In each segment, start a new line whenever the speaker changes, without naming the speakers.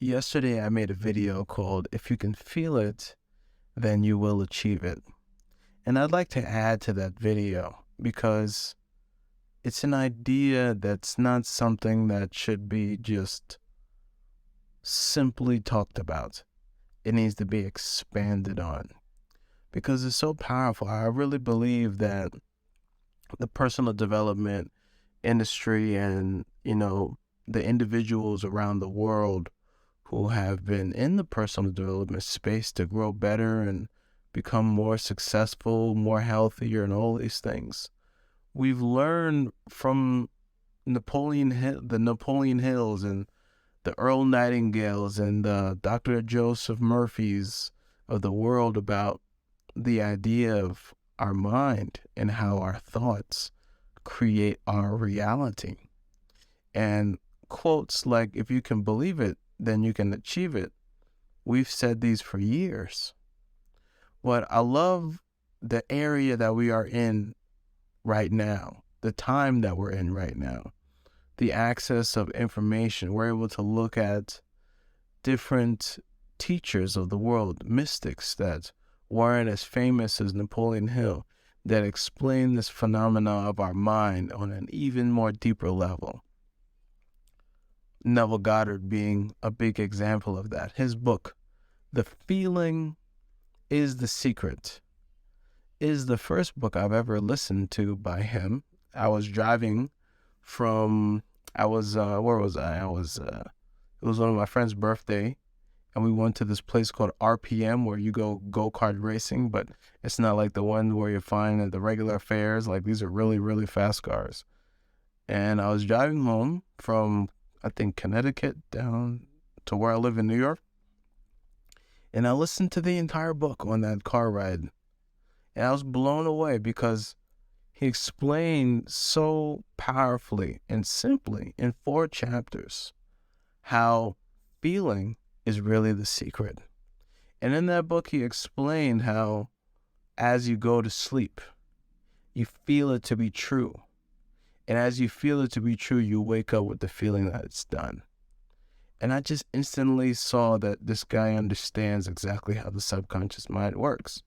Yesterday, I made a video called If You Can Feel It, Then You Will Achieve It. And I'd like to add to that video because it's an idea that's not something that should be just simply talked about. It needs to be expanded on because it's so powerful. I really believe that the personal development industry and, the individuals around the world who have been in the personal development space to grow better and become more successful, more healthier, and all these things. We've learned from the Napoleon Hills and the Earl Nightingales and the Dr. Joseph Murphys of the world about the idea of our mind and how our thoughts create our reality. And quotes like, if you can believe it, then you can achieve it. We've said these for years. But I love the area that we are in right now, the time that we're in right now, the access of information. We're able to look at different teachers of the world, mystics that weren't as famous as Napoleon Hill, that explain this phenomena of our mind on an even more deeper level. Neville Goddard being a big example of that. His book, The Feeling is the Secret, is the first book I've ever listened to by him. I was driving where was I? It was one of my friend's birthday, and we went to this place called RPM where you go-kart racing, but it's not like the one where you find at the regular fairs. Like, these are really, really fast cars. And I was driving home from, I think, Connecticut down to where I live in New York. And I listened to the entire book on that car ride. And I was blown away because he explained so powerfully and simply in 4 chapters how feeling is really the secret. And in that book, he explained how as you go to sleep, you feel it to be true. And as you feel it to be true, you wake up with the feeling that it's done. And I just instantly saw that this guy understands exactly how the subconscious mind works.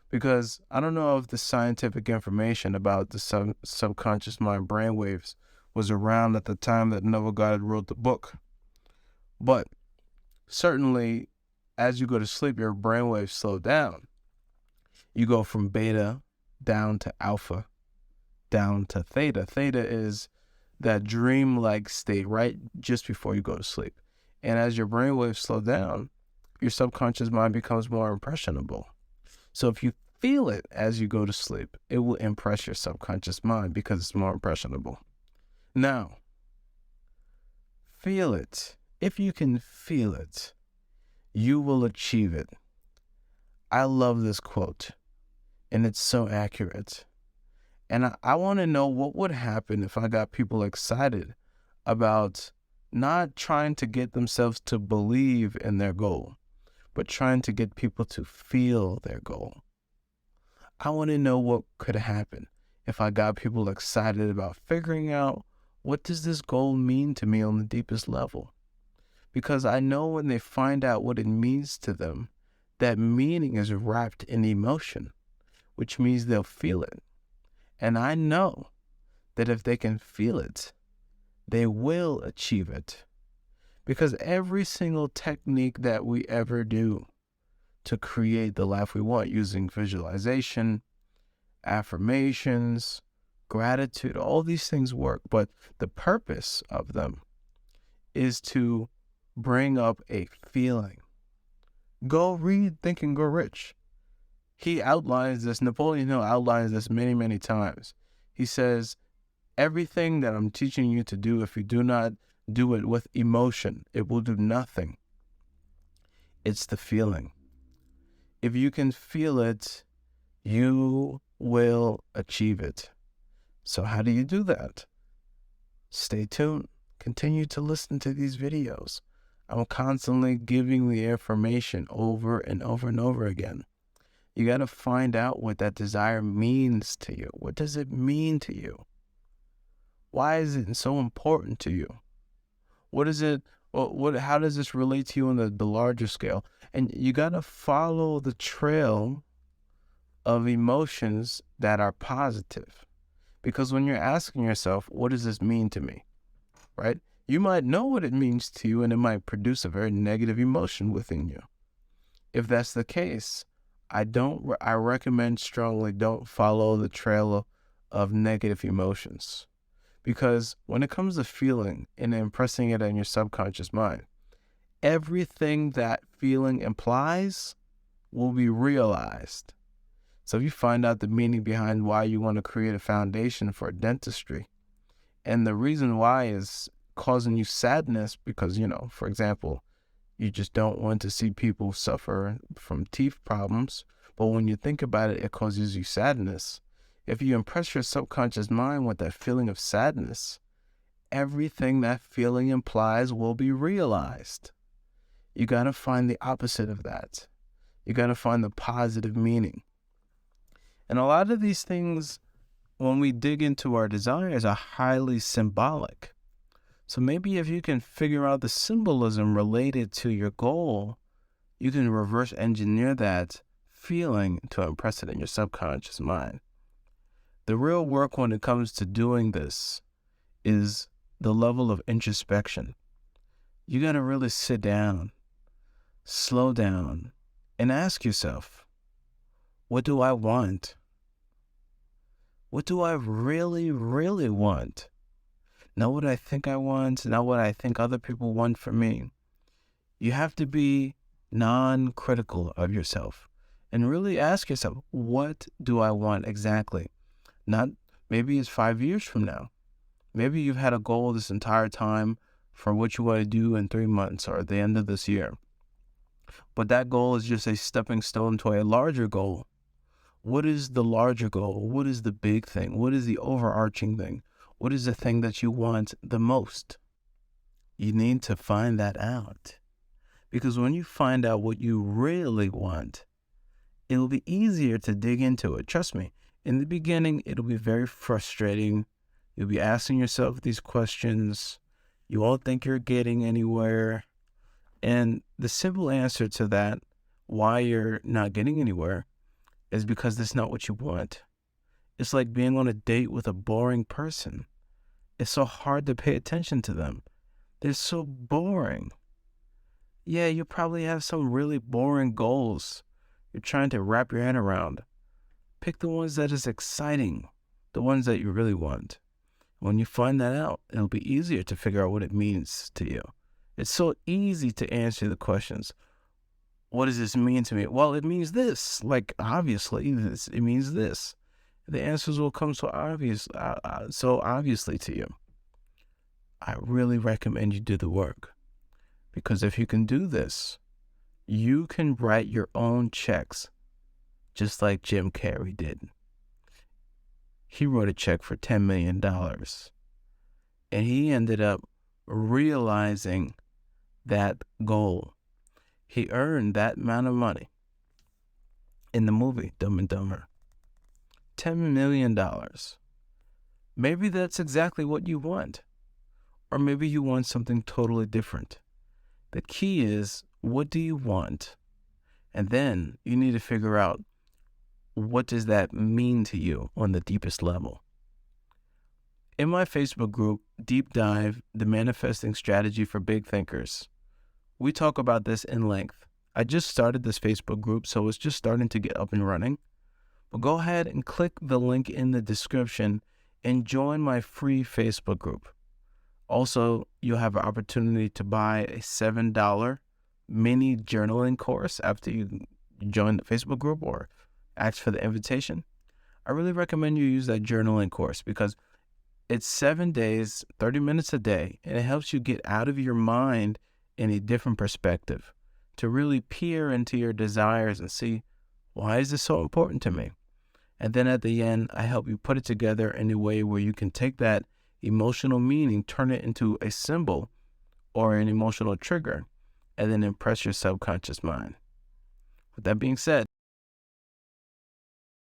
Because I don't know if the scientific information about the subconscious mind brainwaves was around at the time that Neville Goddard wrote the book. But certainly, as you go to sleep, your brainwaves slow down. You go from beta down to alpha, down to theta. Theta is that dream-like state right just before you go to sleep. And as your brainwaves slow down, your subconscious mind becomes more impressionable. So if you feel it as you go to sleep, it will impress your subconscious mind because it's more impressionable. Now, feel it. If you can feel it, you will achieve it. I love this quote, and it's so accurate. And I want to know what would happen if I got people excited about not trying to get themselves to believe in their goal, but trying to get people to feel their goal. I want to know what could happen if I got people excited about figuring out, what does this goal mean to me on the deepest level? Because I know when they find out what it means to them, that meaning is wrapped in emotion, which means they'll feel it. And I know that if they can feel it, they will achieve it. Because every single technique that we ever do to create the life we want, using visualization, affirmations, gratitude, all these things work. But the purpose of them is to bring up a feeling. Go read Think and Grow Rich. He outlines this, Napoleon Hill outlines this many, many times. He says, everything that I'm teaching you to do, if you do not do it with emotion, it will do nothing. It's the feeling. If you can feel it, you will achieve it. So how do you do that? Stay tuned. Continue to listen to these videos. I'm constantly giving the information over and over and over again. You got to find out what that desire means to you. What does it mean to you? Why is it so important to you? What is it? Well, how does this relate to you on the larger scale? And you got to follow the trail of emotions that are positive. Because when you're asking yourself, what does this mean to me? Right? You might know what it means to you, and it might produce a very negative emotion within you. If that's the case, I recommend strongly don't follow the trail of negative emotions. Because when it comes to feeling and impressing it on your subconscious mind, everything that feeling implies will be realized. So if you find out the meaning behind why you want to create a foundation for dentistry, and the reason why is causing you sadness because, for example, you just don't want to see people suffer from teeth problems. But when you think about it, it causes you sadness. If you impress your subconscious mind with that feeling of sadness, everything that feeling implies will be realized. You got to find the opposite of that. You got to find the positive meaning. And a lot of these things, when we dig into our desires, are highly symbolic. So maybe if you can figure out the symbolism related to your goal, you can reverse engineer that feeling to impress it in your subconscious mind. The real work when it comes to doing this is the level of introspection. You got to really sit down, slow down, and ask yourself, what do I want? What do I really, really want? Not what I think I want, not what I think other people want from me. You have to be non-critical of yourself and really ask yourself, what do I want exactly? Not, maybe it's 5 years from now. Maybe you've had a goal this entire time for what you want to do in 3 months or at the end of this year. But that goal is just a stepping stone to a larger goal. What is the larger goal? What is the big thing? What is the overarching thing? What is the thing that you want the most? You need to find that out. Because when you find out what you really want, it'll be easier to dig into it. Trust me, in the beginning, it'll be very frustrating. You'll be asking yourself these questions. You won't think you're getting anywhere. And the simple answer to that, why you're not getting anywhere, is because that's not what you want. It's like being on a date with a boring person. It's so hard to pay attention to them. They're so boring. Yeah, you probably have some really boring goals you're trying to wrap your head around. Pick the ones that is exciting, the ones that you really want. When you find that out, it'll be easier to figure out what it means to you. It's so easy to answer the questions. What does this mean to me? Well, it means this. Like, obviously, it means this. The answers will come so obviously to you. I really recommend you do the work, because if you can do this, you can write your own checks, just like Jim Carrey did. He wrote a check for $10 million, and he ended up realizing that goal. He earned that amount of money in the movie Dumb and Dumber. $10 million. Maybe that's exactly what you want. Or maybe you want something totally different. The key is, what do you want? And then you need to figure out, what does that mean to you on the deepest level? In my Facebook group, Deep Dive, the Manifesting Strategy for Big Thinkers, we talk about this in length. I just started this Facebook group, so it's just starting to get up and running. But go ahead and click the link in the description and join my free Facebook group. Also, you'll have an opportunity to buy a $7 mini journaling course after you join the Facebook group or ask for the invitation. I really recommend you use that journaling course because it's 7 days, 30 minutes a day, and it helps you get out of your mind in a different perspective to really peer into your desires and see, why is this so important to me? And then at the end, I help you put it together in a way where you can take that emotional meaning, turn it into a symbol or an emotional trigger, and then impress your subconscious mind. With that being said,